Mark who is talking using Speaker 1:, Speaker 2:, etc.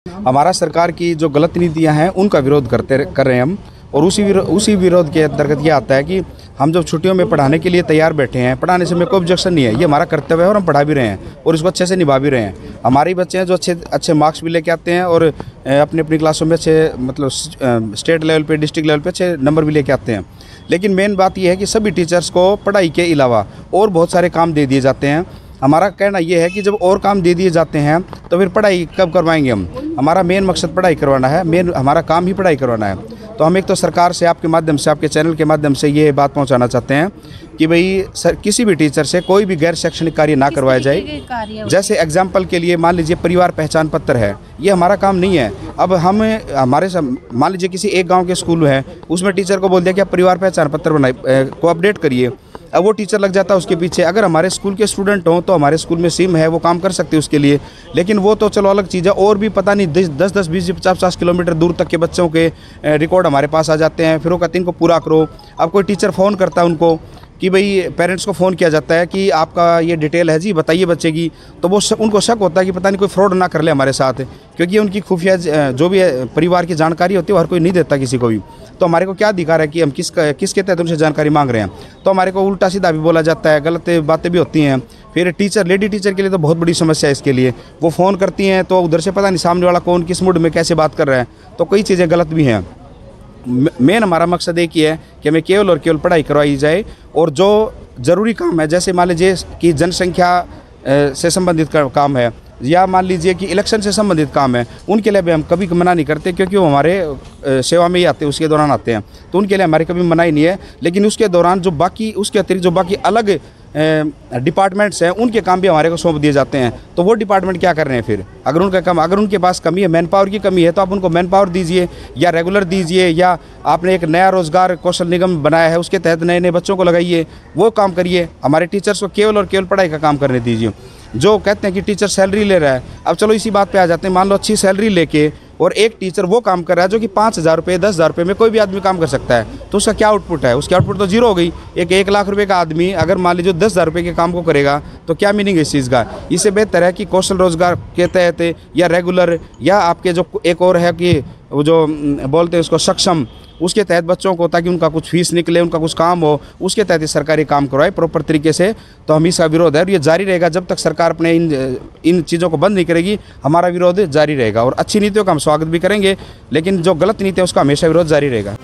Speaker 1: हमारा सरकार की जो गलत नीतियां हैं उनका विरोध कर रहे हैं हम। और उसी विरोध के अंतर्गत ये आता है कि हम जब छुट्टियों में पढ़ाने के लिए तैयार बैठे हैं, पढ़ाने से हमें कोई ऑब्जेक्शन नहीं है, ये हमारा कर्तव्य है और हम पढ़ा भी रहे हैं और इसको अच्छे से निभा भी रहे हैं। हमारे बच्चे हैं जो अच्छे मार्क्स भी लेके आते हैं और अपनी अपनी क्लासों में अच्छे मतलब स्टेट लेवल पे, डिस्ट्रिक्ट लेवल पे अच्छे नंबर भी लेके आते हैं। लेकिन मेन बात यह है कि सभी टीचर्स को पढ़ाई के अलावा और बहुत सारे काम दे दिए जाते हैं। हमारा कहना यह है कि जब और काम दे दिए जाते हैं तो फिर पढ़ाई कब करवाएंगे हम? हमारा मेन मकसद पढ़ाई करवाना है, हमारा काम ही पढ़ाई करवाना है। तो हम एक तो सरकार से आपके माध्यम से, आपके चैनल के माध्यम से ये बात पहुंचाना चाहते हैं कि भाई किसी भी टीचर से कोई भी गैर शैक्षणिक कार्य ना करवाया जाए। जैसे एग्जाम्पल के लिए मान लीजिए परिवार पहचान पत्र है, ये हमारा काम नहीं है। अब हम मान लीजिए किसी एक गाँव के स्कूल है, उसमें टीचर को बोल दिया कि आप परिवार पहचान पत्र को अपडेट करिए। अब वो टीचर लग जाता है उसके पीछे। अगर हमारे स्कूल के स्टूडेंट हों तो हमारे स्कूल में सिम है, वो काम कर सकते हैं उसके लिए। लेकिन वो तो चलो अलग चीज़ है। और भी पता नहीं 10-10, 20-50 किलोमीटर दूर तक के बच्चों के रिकॉर्ड हमारे पास आ जाते हैं। फिर वो कहते हैं इनको पूरा करो। अब कोई टीचर फ़ोन करता है उनको कि भाई पेरेंट्स को फ़ोन किया जाता है कि आपका ये डिटेल है जी, बताइए बच्चे की। तो वो उनको शक होता है कि पता नहीं कोई फ्रॉड ना कर ले हमारे साथ, क्योंकि उनकी खुफिया जो भी परिवार की जानकारी होती है वो हर कोई नहीं देता किसी को भी। तो हमारे को क्या अधिकार है कि हम किसके तहत उनसे जानकारी मांग रहे हैं? तो हमारे को उल्टा सीधा भी बोला जाता है, गलत बातें भी होती हैं। फिर लेडी टीचर के लिए तो बहुत बड़ी समस्या है इसके लिए। वो फ़ोन करती हैं तो उधर से पता नहीं सामने वाला कौन किस मूड में कैसे बात कर रहा है, तो कई चीज़ें गलत भी हैं। मेन हमारा मकसद एक ही है कि हमें केवल और केवल पढ़ाई करवाई जाए। और जो ज़रूरी काम है, जैसे मान लीजिए कि जनसंख्या से संबंधित काम है या मान लीजिए कि इलेक्शन से संबंधित काम है, उनके लिए भी हम कभी मना नहीं करते, क्योंकि वो हमारे सेवा में ही आते हैं, उसके दौरान आते हैं। तो उनके लिए हमारी कभी मनाही नहीं है। लेकिन उसके दौरान उसके अतिरिक्त जो बाकी अलग डिपार्टमेंट्स हैं, उनके काम भी हमारे को सौंप दिए जाते हैं। तो वो डिपार्टमेंट क्या कर रहे हैं फिर? अगर उनके पास कमी है, मैन पावर की कमी है, तो आप उनको मैन पावर दीजिए या रेगुलर दीजिए, या आपने एक नया रोज़गार कौशल निगम बनाया है उसके तहत नए बच्चों को लगाइए, वो काम करिए। हमारे टीचर्स को केवल और केवल पढ़ाई का काम करने दीजिए। जो कहते हैं कि टीचर सैलरी ले रहा है, अब चलो इसी बात पे आ जाते हैं। मान लो अच्छी सैलरी लेके और एक टीचर वो काम कर रहा है जो कि 5,000 रुपये, 10,000 रुपये में कोई भी आदमी काम कर सकता है, तो उसका क्या आउटपुट है? उसकी आउटपुट तो जीरो हो गई। एक 1 लाख रुपये का आदमी अगर मान लीजिए 10,000 रुपये के काम को करेगा तो क्या मीनिंग है इस चीज़ का? इससे बेहतर है कि कौशल रोजगार के तहत या रेगुलर या आपके जो एक और है कि वो जो बोलते हैं उसको सक्षम, उसके तहत बच्चों को, ताकि उनका कुछ फीस निकले, उनका कुछ काम हो, उसके तहत सरकारी काम करवाए प्रॉपर तरीके से। तो हम इसका विरोध है और ये जारी रहेगा जब तक सरकार अपने इन चीज़ों को बंद नहीं करेगी। हमारा विरोध जारी रहेगा और अच्छी नीतियों का हम स्वागत भी करेंगे, लेकिन जो गलत नीति है उसका हमेशा विरोध जारी रहेगा।